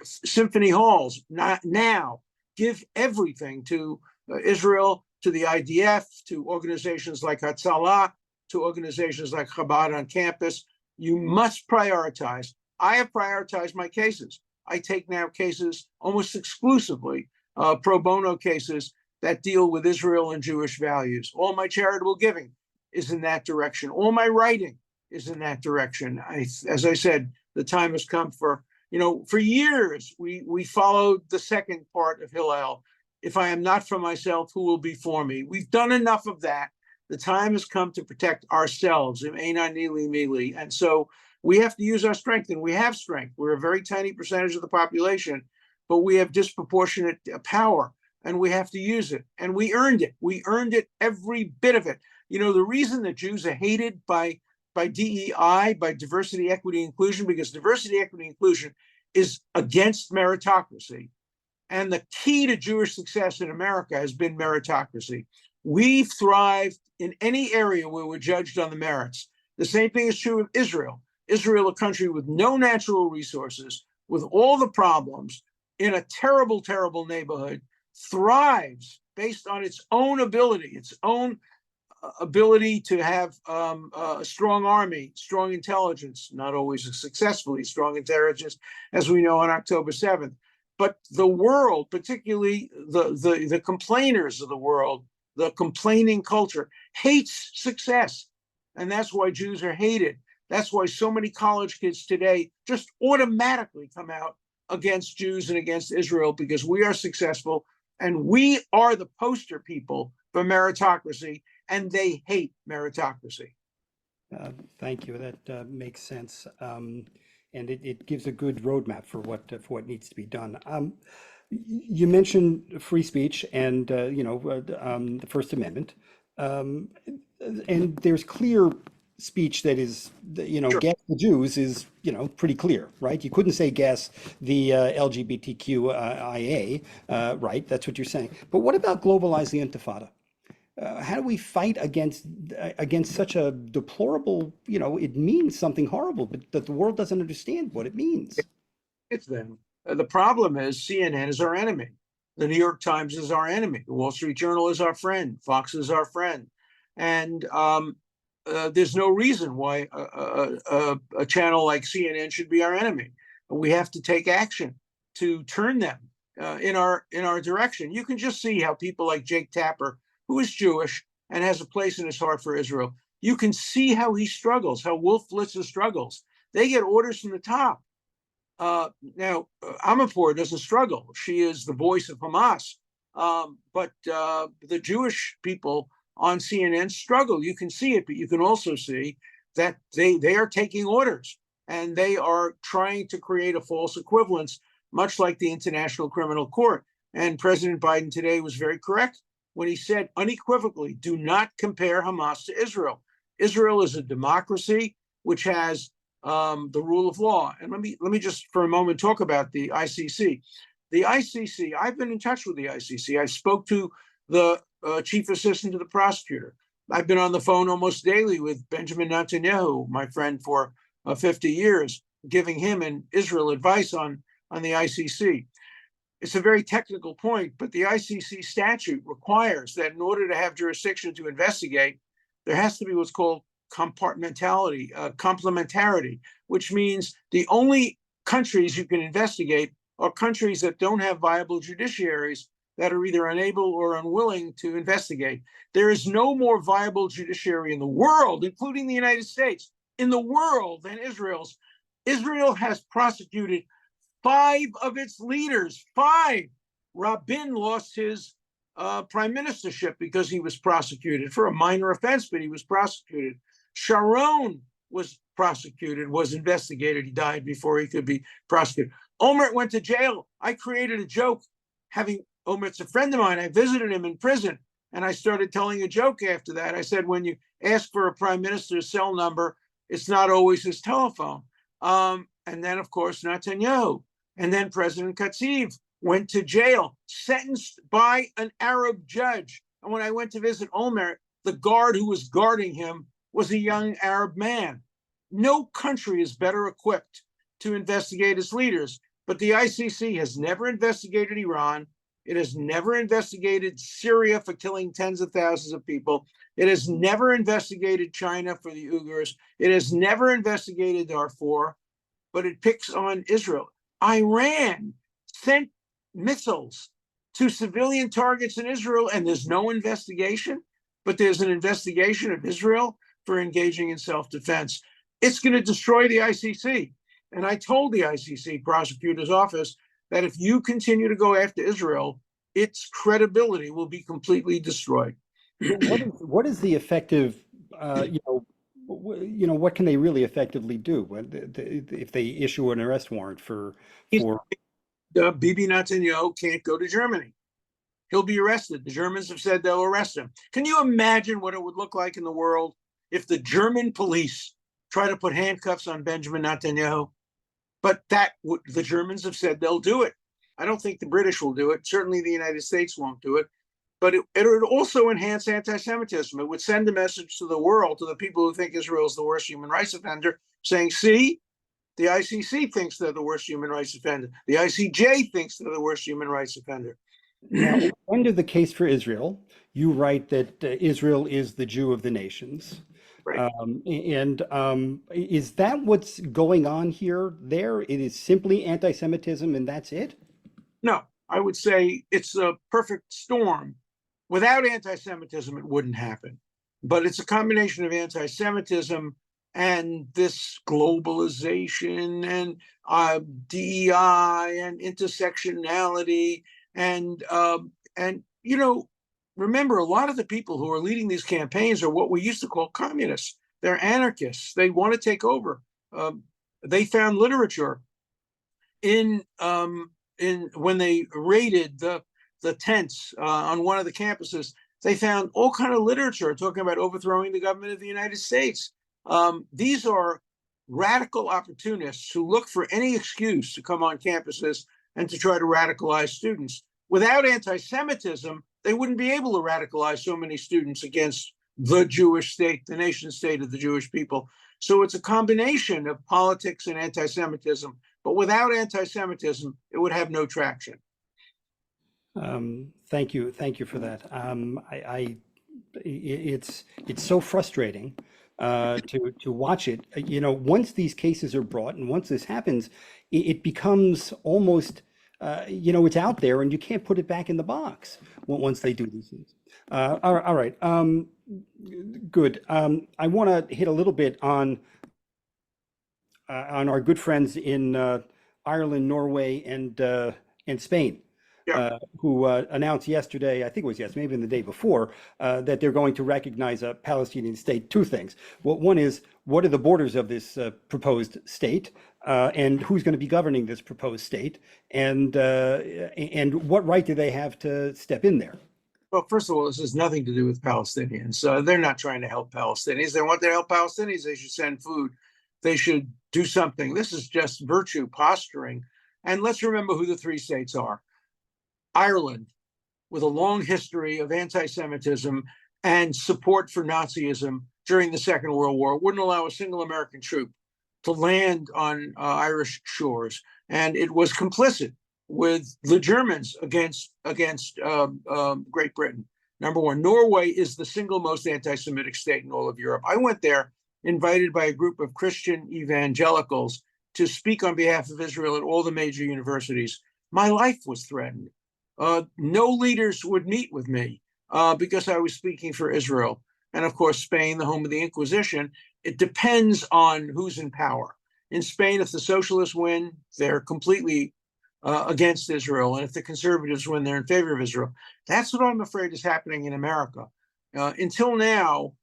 symphony halls. Not now. Give everything to Israel, to the IDF, to organizations like Hatzalah, to organizations like Chabad on campus. You must prioritize. I have prioritized my cases. I take now cases almost exclusively, pro bono cases that deal with Israel and Jewish values. All my charitable giving is in that direction. All my writing is in that direction. As I said, the time has come for years, we followed the second part of Hillel. If I am not for myself, who will be for me? We've done enough of that. The time has come to protect ourselves. And so we have to use our strength, and we have strength. We're a very tiny percentage of the population, but we have disproportionate power, and we have to use it. And we earned it. We earned it, every bit of it. The reason that Jews are hated by DEI, by diversity, equity, inclusion, because diversity, equity, inclusion is against meritocracy. And the key to Jewish success in America has been meritocracy. We've thrived in any area where we're judged on the merits. The same thing is true of Israel. Israel, a country with no natural resources, with all the problems, in a terrible, terrible neighborhood, thrives based on its own ability to have a strong army, strong intelligence, not always successfully strong intelligence, as we know on October 7th. But the world, particularly the complainers of the world, the complaining culture, hates success. And that's why Jews are hated. That's why so many college kids today just automatically come out against Jews and against Israel, because we are successful and we are the poster people for meritocracy, and they hate meritocracy. Thank you. That makes sense. And it gives a good roadmap for what needs to be done. You mentioned free speech and the First Amendment, and there's clear speech that is, Sure. gas the Jews is pretty clear, right? You couldn't say gas the LGBTQIA, right? That's what you're saying. But what about globalize the Intifada? how do we fight against such a deplorable, it means something horrible, but that the world doesn't understand what it means. It's them. The problem is CNN is our enemy. The New York Times is our enemy. The Wall Street Journal is our friend. Fox is our friend. And there's no reason why a channel like CNN should be our enemy. We have to take action to turn them in our direction. You can just see how people like Jake Tapper, who is Jewish and has a place in his heart for Israel, you can see how he struggles, how Wolf Blitzer struggles. They get orders from the top. Now, Amanpour doesn't struggle. She is the voice of Hamas. But the Jewish people on CNN struggle. You can see it, but you can also see that they are taking orders and they are trying to create a false equivalence, much like the International Criminal Court. And President Biden today was very correct when he said unequivocally, do not compare Hamas to Israel. Israel is a democracy which has the rule of law. And let me just for a moment talk about the ICC. The ICC, I've been in touch with the ICC. I spoke to the chief assistant to the prosecutor. I've been on the phone almost daily with Benjamin Netanyahu, my friend for 50 years, giving him and Israel advice on the ICC. It's a very technical point, but the ICC statute requires that in order to have jurisdiction to investigate, there has to be what's called complementarity, which means the only countries you can investigate are countries that don't have viable judiciaries that are either unable or unwilling to investigate. There is no more viable judiciary in the world, including the United States, in the world than Israel's. Israel has prosecuted 5 of its leaders. 5. Rabin lost his prime ministership because he was prosecuted for a minor offense, but he was prosecuted. Sharon was prosecuted, was investigated. He died before he could be prosecuted. Olmert went to jail. I created a joke. Olmert's a friend of mine. I visited him in prison, and I started telling a joke after that. I said, when you ask for a prime minister's cell number, it's not always his telephone. And then, of course, Netanyahu. And then President Katziv went to jail, sentenced by an Arab judge. And when I went to visit Olmert, the guard who was guarding him was a young Arab man. No country is better equipped to investigate its leaders, but the ICC has never investigated Iran. It has never investigated Syria for killing tens of thousands of people. It has never investigated China for the Uyghurs. It has never investigated Darfur, but it picks on Israel. Iran sent missiles to civilian targets in Israel, and there's no investigation, but there's an investigation of Israel for engaging in self-defense. It's going to destroy the ICC. And I told the ICC prosecutor's office that if you continue to go after Israel, its credibility will be completely destroyed. What is the effective, what can they really effectively do if they issue an arrest warrant for? Bibi Netanyahu can't go to Germany. He'll be arrested. The Germans have said they'll arrest him. Can you imagine what it would look like in the world if the German police try to put handcuffs on Benjamin Netanyahu? But the Germans have said they'll do it. I don't think the British will do it. Certainly the United States won't do it. But it would also enhance anti-Semitism. It would send a message to the world, to the people who think Israel is the worst human rights offender, saying, see, the ICC thinks they're the worst human rights offender. The ICJ thinks they're the worst human rights offender. Now, under the case for Israel, you write that Israel is the Jew of the nations. Right. Is that what's going on here? It is simply anti-Semitism and that's it? No, I would say it's a perfect storm. Without anti-Semitism, it wouldn't happen. But it's a combination of anti-Semitism and this globalization and DEI and intersectionality and remember, a lot of the people who are leading these campaigns are what we used to call communists. They're anarchists. They want to take over. They found literature in when they raided the tents on one of the campuses. They found all kind of literature talking about overthrowing the government of the United States. These are radical opportunists who look for any excuse to come on campuses and to try to radicalize students. Without anti-Semitism, they wouldn't be able to radicalize so many students against the Jewish state, the nation state of the Jewish people. So it's a combination of politics and anti-Semitism. But without anti-Semitism, it would have no traction. Thank you for that. It's so frustrating to watch it. You know, once these cases are brought and once this happens, it becomes almost you know, it's out there and you can't put it back in the box once they do these things. All right. Good. I want to hit a little bit on our good friends in Ireland, Norway, and Spain. Yeah. Who announced yesterday, I think it was yes, maybe the day before, that they're going to recognize a Palestinian state. Two things. Well, one is, what are the borders of this proposed state, and who's going to be governing this proposed state, and what right do they have to step in there? Well, first of all, this has nothing to do with Palestinians. They're not trying to help Palestinians. They want to help Palestinians. They should send food. They should do something. This is just virtue posturing. And let's remember who the three states are. Ireland, with a long history of anti-Semitism and support for Nazism during the Second World War, wouldn't allow a single American troop to land on Irish shores. And it was complicit with the Germans against Great Britain. Number one. Norway is the single most anti-Semitic state in all of Europe. I went there invited by a group of Christian evangelicals to speak on behalf of Israel at all the major universities. My life was threatened. No leaders would meet with me because I was speaking for Israel. And of course, Spain, the home of the Inquisition, it depends on who's in power. In Spain, if the socialists win, they're completely against Israel. And if the conservatives win, they're in favor of Israel. That's what I'm afraid is happening in America. Until now,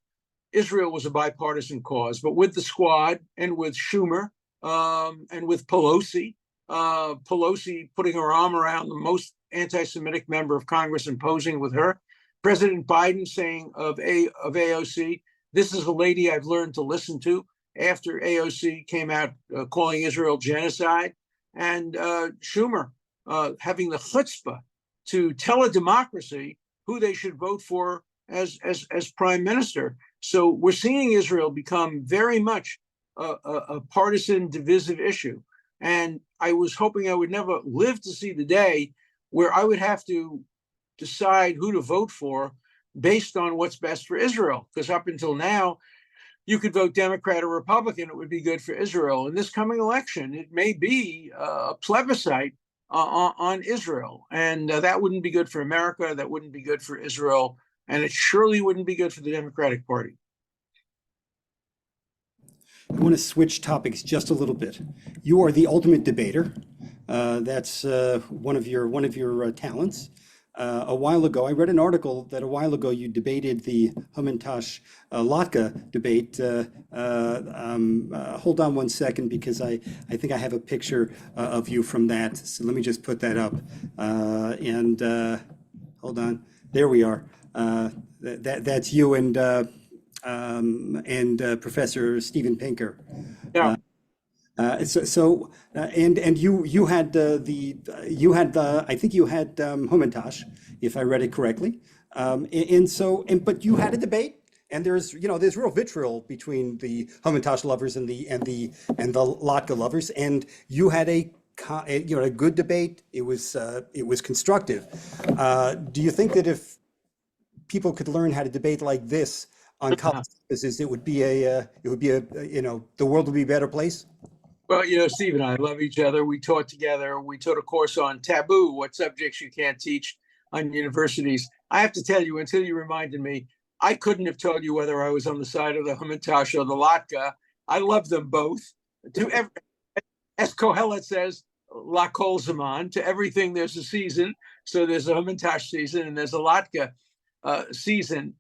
Israel was a bipartisan cause, but with the Squad and with Schumer and with Pelosi putting her arm around the most anti-Semitic member of Congress and posing with her, President Biden saying of AOC, this is a lady I've learned to listen to, after AOC came out calling Israel genocide, and Schumer having the chutzpah to tell a democracy who they should vote for as prime minister. So we're seeing Israel become very much a partisan, divisive issue. And I was hoping I would never live to see the day where I would have to decide who to vote for based on what's best for Israel. Because up until now, you could vote Democrat or Republican, it would be good for Israel. In this coming election, it may be a plebiscite on Israel. And that wouldn't be good for America, that wouldn't be good for Israel, and it surely wouldn't be good for the Democratic Party. I want to switch topics just a little bit. You are the ultimate debater. That's one of your talents. A while ago, I read an article that a while ago you debated the Hamantash Latka debate. Hold on one second, because I think I have a picture of you from that. So let me just put that up. Hold on. There we are. That's you and Professor Steven Pinker. Yeah. And you had I think you had Hamantash, if I read it correctly, but you had a debate, and there's real vitriol between the Hamantash lovers and the Latka lovers, and you had a good debate. It was constructive. Do you think that if people could learn how to debate like this on college campuses, it would be the world would be a better place? Well, Steve and I love each other. We taught together. We taught a course on taboo, what subjects you can't teach on universities. I have to tell you, until you reminded me, I couldn't have told you whether I was on the side of the Hamantash or the Latka. I love them both. As Kohelet says, La Kol Zaman, to everything there's a season. So there's a Hamantash season and there's a Latka season.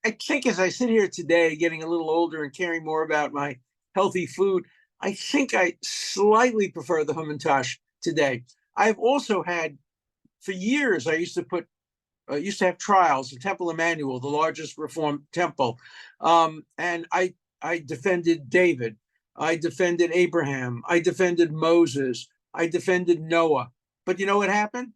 I think as I sit here today, getting a little older and caring more about my healthy food, I think I slightly prefer the Hamantash today. I've also had, for years, I used to have trials at Temple Emmanuel, the largest Reformed temple. And I defended David. I defended Abraham. I defended Moses. I defended Noah. But you know what happened?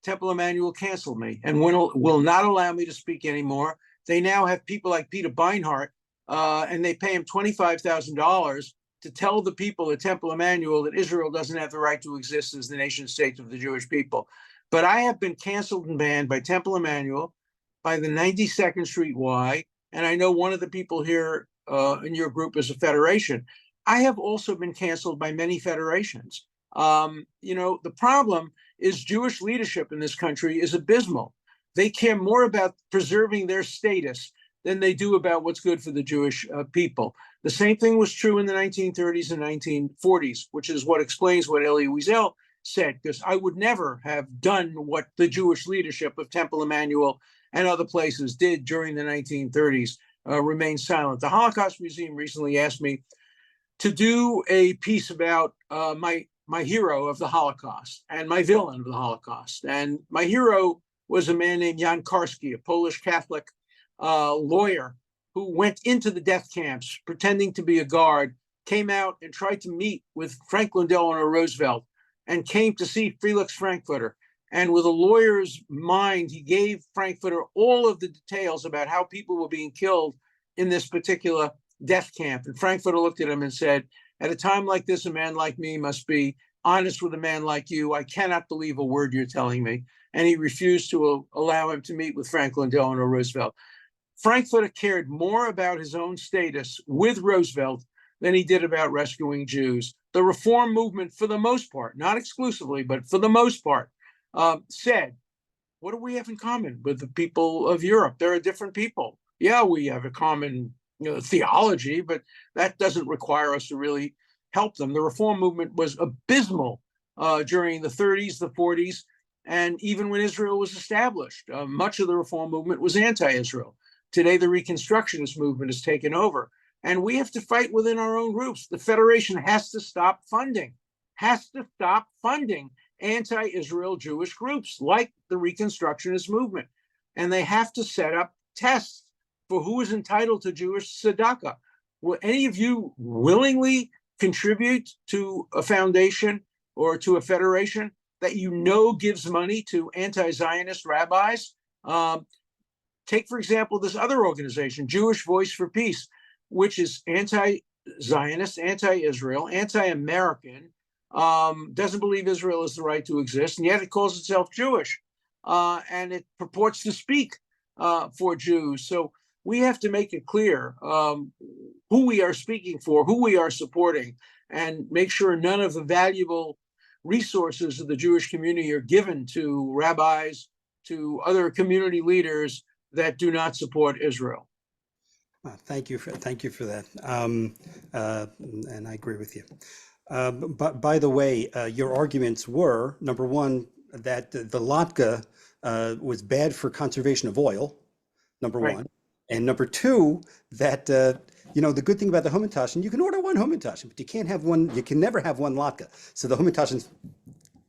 Temple Emmanuel canceled me and will not allow me to speak anymore. They now have people like Peter Beinart, and they pay him $25,000 to tell the people at Temple Emmanuel that Israel doesn't have the right to exist as the nation state of the Jewish people. But I have been canceled and banned by Temple Emmanuel, by the 92nd Street Y, and I know one of the people here in your group is a federation. I have also been canceled by many federations. The problem is Jewish leadership in this country is abysmal. They care more about preserving their status than they do about what's good for the Jewish people. The same thing was true in the 1930s and 1940s, which is what explains what Elie Wiesel said, because I would never have done what the Jewish leadership of Temple Emmanuel and other places did during the 1930s, remain silent. The Holocaust Museum recently asked me to do a piece about my hero of the Holocaust and my villain of the Holocaust. And my hero was a man named Jan Karski, a Polish Catholic lawyer who went into the death camps pretending to be a guard, came out and tried to meet with Franklin Delano Roosevelt, and came to see Felix Frankfurter. And with a lawyer's mind, he gave Frankfurter all of the details about how people were being killed in this particular death camp. And Frankfurter looked at him and said, at a time like this, a man like me must be honest with a man like you. I cannot believe a word you're telling me. And he refused to allow him to meet with Franklin Delano Roosevelt. Frankfurter cared more about his own status with Roosevelt than he did about rescuing Jews. The reform movement, for the most part, not exclusively, but for the most part, said, what do we have in common with the people of Europe? They're a different people. Yeah, we have a common theology, but that doesn't require us to really help them. The reform movement was abysmal during the 30s, the 40s, and even when Israel was established. Much of the reform movement was anti-Israel. Today, the Reconstructionist movement has taken over, and we have to fight within our own groups. The Federation has to stop funding anti-Israel Jewish groups like the Reconstructionist movement. And they have to set up tests for who is entitled to Jewish tzedakah. Will any of you willingly contribute to a foundation or to a federation that you know gives money to anti-Zionist rabbis? Take, for example, this other organization, Jewish Voice for Peace, which is anti-Zionist, anti-Israel, anti-American, doesn't believe Israel has the right to exist, and yet it calls itself Jewish, and it purports to speak for Jews. So we have to make it clear who we are speaking for, who we are supporting, and make sure none of the valuable resources of the Jewish community are given to rabbis, to other community leaders that do not support Israel. Thank you for that, and I agree with you. But by the way, your arguments were, number one, that the latke was bad for conservation of oil, number Right. one, and number two, that the good thing about the Hamantaschen, you can order one Hamantaschen, but you can't have one. You can never have one latke. So the Hamantaschen.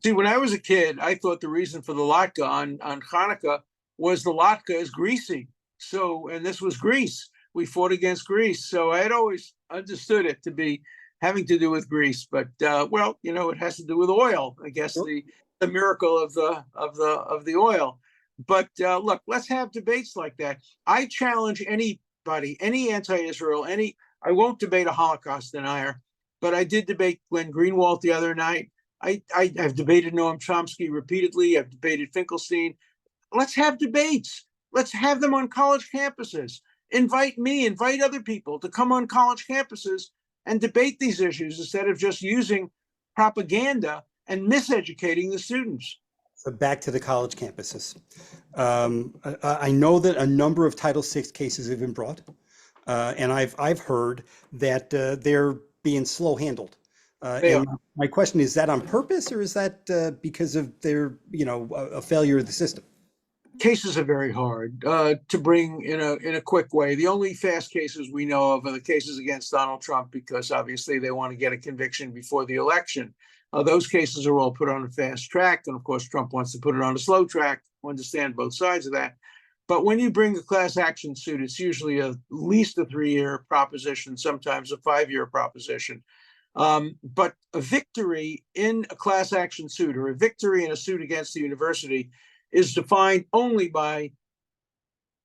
See, when I was a kid, I thought the reason for the latke on Hanukkah was the latke is greasy. So, and this was Greece. We fought against Greece. So I had always understood it to be having to do with grease, but it has to do with oil. I guess the miracle of the oil. But look, let's have debates like that. I challenge anybody, any anti-Israel, I won't debate a Holocaust denier, but I did debate Glenn Greenwald the other night. I've debated Noam Chomsky repeatedly. I've debated Finkelstein. Let's have debates. Let's have them on college campuses. Invite other people to come on college campuses and debate these issues instead of just using propaganda and miseducating the students. So back to the college campuses. I know that a number of Title VI cases have been brought, and I've heard that they're being slow handled. And my question is that on purpose, or is that because of their, a failure of the system? Cases are very hard to bring in a quick way. The only fast cases we know of are the cases against Donald Trump, because obviously they want to get a conviction before the election. Those cases are all put on a fast track, and of course Trump wants to put it on a slow track. I understand both sides of that. But when you bring a class action suit, it's usually at least a 3-year proposition, sometimes a 5-year proposition. But a victory in a class action suit or a victory in a suit against the university is defined only by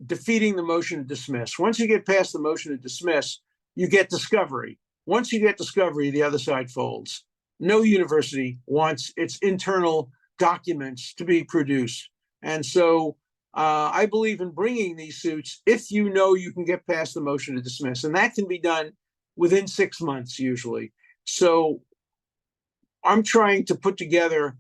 defeating the motion to dismiss. Once you get past the motion to dismiss, you get discovery. Once you get discovery, the other side folds. No university wants its internal documents to be produced. And so I believe in bringing these suits if you know you can get past the motion to dismiss. And that can be done within 6 months usually. So I'm trying to put together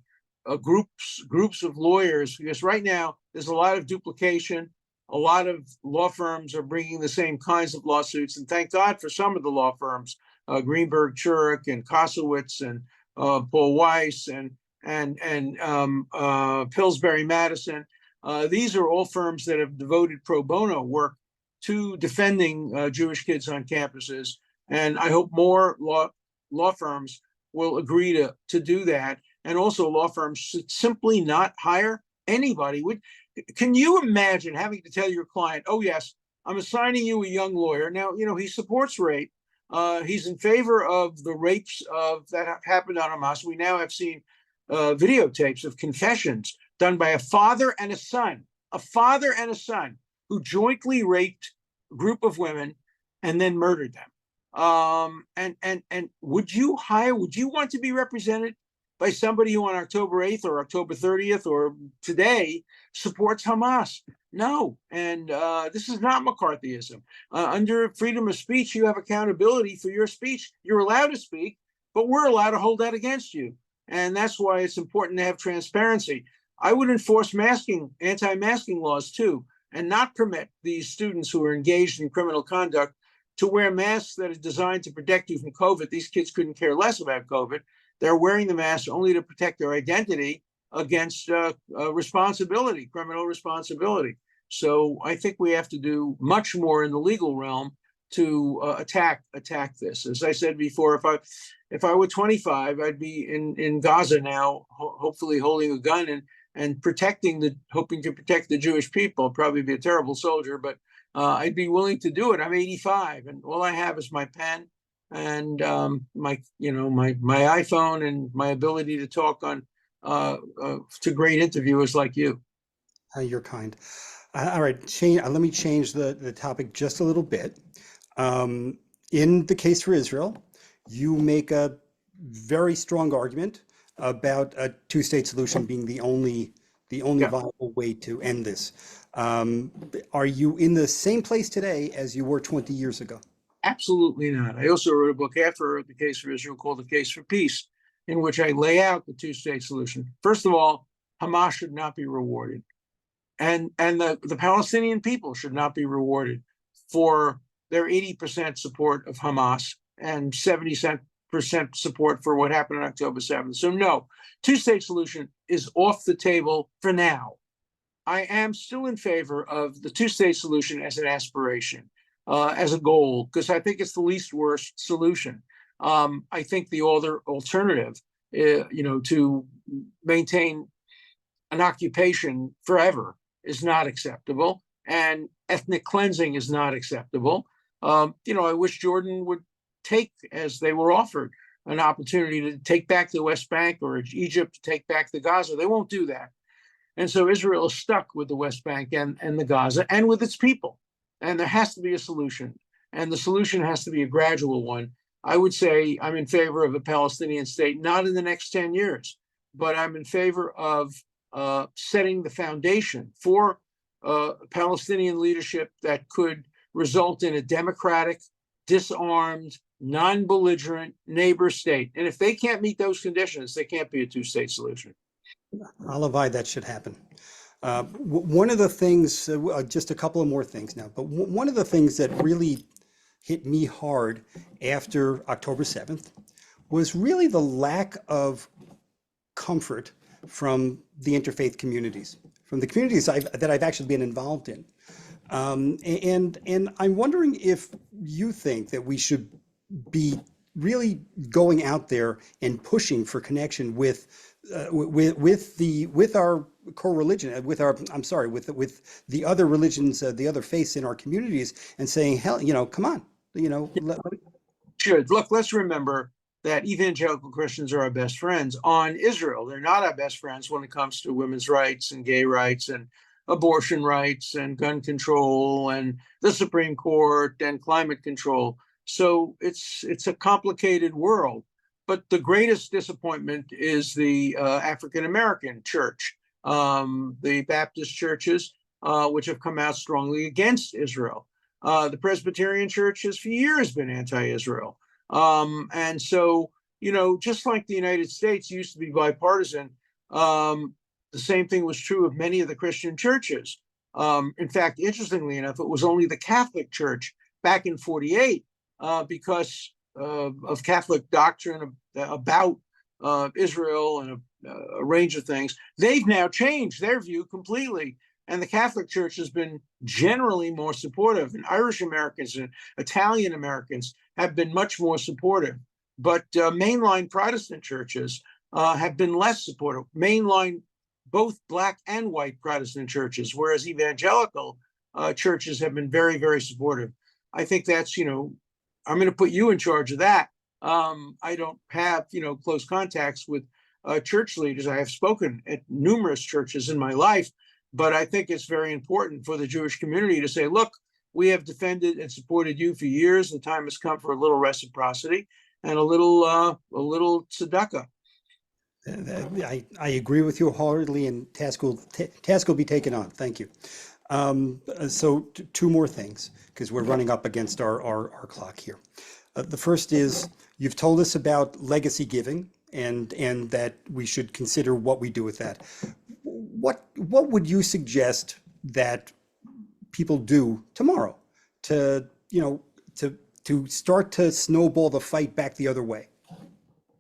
groups of lawyers, because right now there's a lot of duplication. A lot of law firms are bringing the same kinds of lawsuits, and thank God for some of the law firms, Greenberg Trurick and Dershowitz and Paul Weiss and Pillsbury Madison. These are all firms that have devoted pro bono work to defending Jewish kids on campuses, and I hope more law firms will agree to do that. And also law firms should simply not hire anybody. Can you imagine having to tell your client, oh, yes, I'm assigning you a young lawyer. Now, he supports rape. He's in favor of the rapes that happened on Hamas. We now have seen videotapes of confessions done by a father and a son who jointly raped a group of women and then murdered them. And would you want to be represented by somebody who on October 8th or October 30th or today supports Hamas? No. And this is not McCarthyism. Under freedom of speech, you have accountability for your speech. You're allowed to speak, but we're allowed to hold that against you. And that's why it's important to have transparency. I would enforce anti-masking laws too, and not permit these students who are engaged in criminal conduct to wear masks that are designed to protect you from COVID. These kids couldn't care less about COVID. They're wearing the mask only to protect their identity against responsibility, criminal responsibility. So I think we have to do much more in the legal realm to attack this. As I said before, if I were 25, I'd be in Gaza now, hopefully holding a gun and hoping to protect the Jewish people. I'd probably be a terrible soldier, but I'd be willing to do it. I'm 85, and all I have is my pen and my iPhone and my ability to talk on to great interviewers like you. You're kind. All right, let me change the topic just a little bit. In the case for Israel, you make a very strong argument about a two-state solution being the only viable way to end this. Are you in the same place today as you were 20 years ago? Absolutely not. I also wrote a book after the case for Israel called The Case for Peace, in which I lay out the two-state solution. First of all, Hamas should not be rewarded. And the Palestinian people should not be rewarded for their 80% support of Hamas and 70% support for what happened on October 7th. So no, two-state solution is off the table for now. I am still in favor of the two-state solution as an aspiration, as a goal, because I think it's the least worst solution. I think the other alternative, to maintain an occupation forever is not acceptable, and ethnic cleansing is not acceptable. I wish Jordan would take, as they were offered, an opportunity to take back the West Bank, or Egypt to take back the Gaza. They won't do that. And so Israel is stuck with the West Bank and the Gaza and with its people. And there has to be a solution. And the solution has to be a gradual one. I would say I'm in favor of a Palestinian state, not in the next 10 years, but I'm in favor of setting the foundation for Palestinian leadership that could result in a democratic, disarmed, non-belligerent neighbor state. And if they can't meet those conditions, they can't be a two-state solution. I'll abide that should happen. One of the things, just a couple of more things now, but one of the things that really hit me hard after October 7th was really the lack of comfort from the interfaith communities, from the communities that I've actually been involved in. And I'm wondering if you think that we should be really going out there and pushing for connection with our core religion, with the other religions, the other faiths in our communities, and saying, hell, come on, Look, let's remember that evangelical Christians are our best friends on Israel. They're not our best friends when it comes to women's rights and gay rights and abortion rights and gun control and the Supreme Court and climate control. So it's a complicated world. But the greatest disappointment is the African American church, the Baptist churches, which have come out strongly against Israel. The Presbyterian Church has for years been anti-Israel. And so, just like the United States used to be bipartisan, the same thing was true of many of the Christian churches. In fact, interestingly enough, it was only the Catholic Church back in 48 because of Catholic doctrine about Israel and a range of things. They've now changed their view completely. And the Catholic Church has been generally more supportive. And Irish Americans and Italian Americans have been much more supportive. But mainline Protestant churches have been less supportive. Mainline, both Black and white Protestant churches, whereas evangelical churches have been very, very supportive. I think that's, I'm going to put you in charge of that. I don't have, close contacts with church leaders. I have spoken at numerous churches in my life, but I think it's very important for the Jewish community to say, look, we have defended and supported you for years. The time has come for a little reciprocity and a little tzedakah. I agree with you wholeheartedly, and task will be taken on. Thank you. So two more things, because we're running up against our clock here. The first is, you've told us about legacy giving and that we should consider what we do with that. What would you suggest that people do tomorrow to start to snowball the fight back the other way?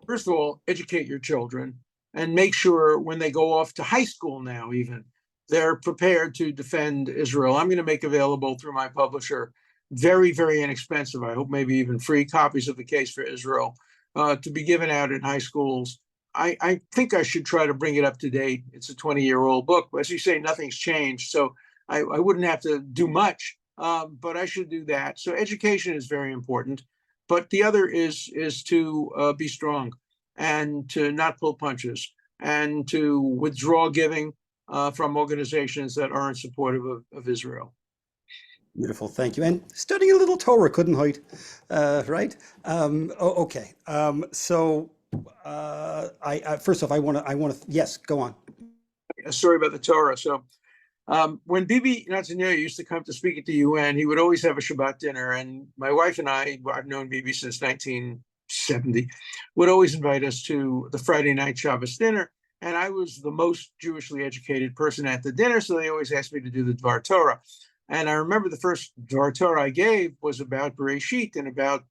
First of all, educate your children and make sure when they go off to high school now, even, they're prepared to defend Israel. I'm going to make available through my publisher very, very inexpensive, I hope maybe even free, copies of The Case for Israel to be given out in high schools. I think I should try to bring it up to date. It's a 20-year-old book. As you say, nothing's changed, so I wouldn't have to do much, but I should do that. So education is very important. But the other is to be strong and to not pull punches and to withdraw giving from organizations that aren't supportive of Israel. Beautiful, thank you. And studying a little Torah couldn't hurt, right? Okay. So first off, I want to. Yes, go on. A story about the Torah. So when Bibi Netanyahu used to come to speak at the UN, he would always have a Shabbat dinner. And my wife and I've known Bibi since 1970, would always invite us to the Friday night Shabbos dinner. And I was the most Jewishly educated person at the dinner, so they always asked me to do the Dvar Torah. And I remember the first Dvar Torah I gave was about Bereshit and about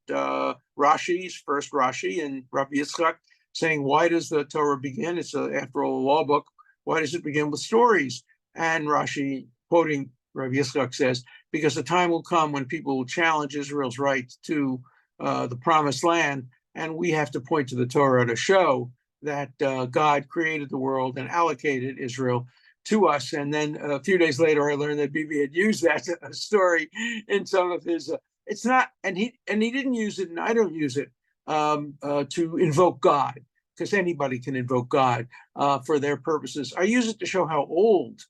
Rashi's first Rashi and Rabbi Yitzchak saying, why does the Torah begin? It's after all a law book. Why does it begin with stories? And Rashi, quoting Rabbi Yitzchak, says, because the time will come when people will challenge Israel's right to the promised land, and we have to point to the Torah to show that God created the world and allocated Israel to us. And then a few days later, I learned that Bibi had used that story in some of his. It's not, and he didn't use it, and I don't use it to invoke God, because anybody can invoke God for their purposes. I use it to show how old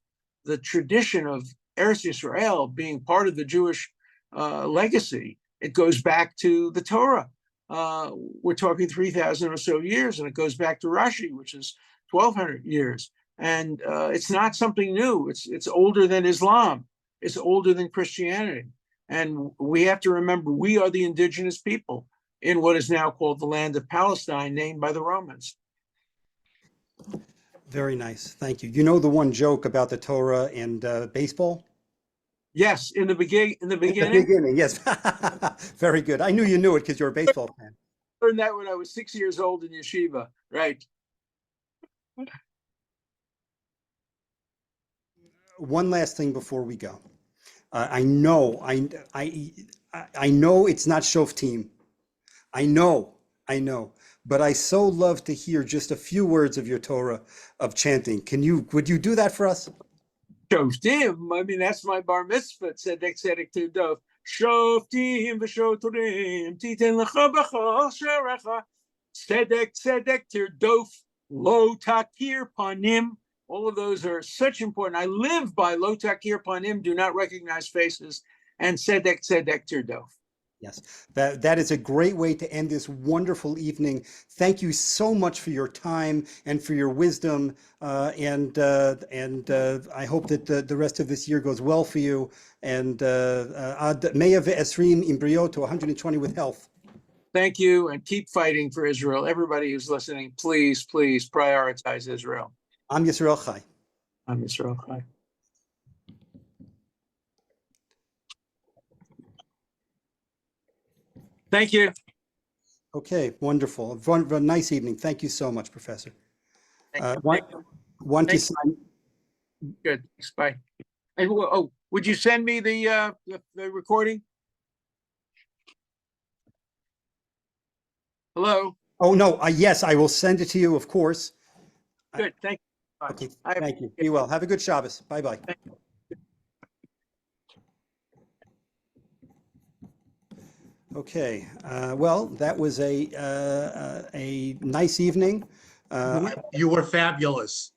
the tradition of Eretz Yisrael being part of the Jewish legacy. It goes back to the Torah. We're talking 3,000 or so years, and it goes back to Rashi, which is 1,200 years. And it's not something new. It's older than Islam. It's older than Christianity. And we have to remember, we are the indigenous people in what is now called the land of Palestine, named by the Romans. Very nice. Thank you. You know the one joke about the Torah and baseball? Yes, in the beginning. In the beginning, yes. Very good. I knew you knew it because you're a baseball fan. I learned that when I was 6 years old in yeshiva, right? One last thing before we go. I know it's not Shoftim. I know, but I so love to hear just a few words of your Torah of chanting. Would you do that for us? Shoftim, I mean, that's my bar mitzvah. Tzedek tzedek tevdov. Shoftim v'shotrim titen lecha b'chol sherecha. Sedek Sedek Tirdof Lo Takir Panim. All of those are such important. I live by Lo Takir Panim, do not recognize faces, and Sedek Sedek Tirdof. Yes, that is a great way to end this wonderful evening. Thank you so much for your time and for your wisdom, and I hope that the rest of this year goes well for you. And Ad Meya ve'esrim imbriot to 120 with health. Thank you, and keep fighting for Israel. Everybody who's listening, please, please prioritize Israel. Am Yisrael Chai. Am Yisrael Chai. Thank you. Okay, wonderful. A nice evening. Thank you so much, Professor. Thank Want to you. sign? Good. Thanks. Bye. And would you send me the recording? Hello. Oh no, yes, I will send it to you, of course. Good. Thank you. Okay, thank you. Be well. Have a good Shabbos. Bye bye. Thank you. Okay, well, that was a nice evening. You were fabulous.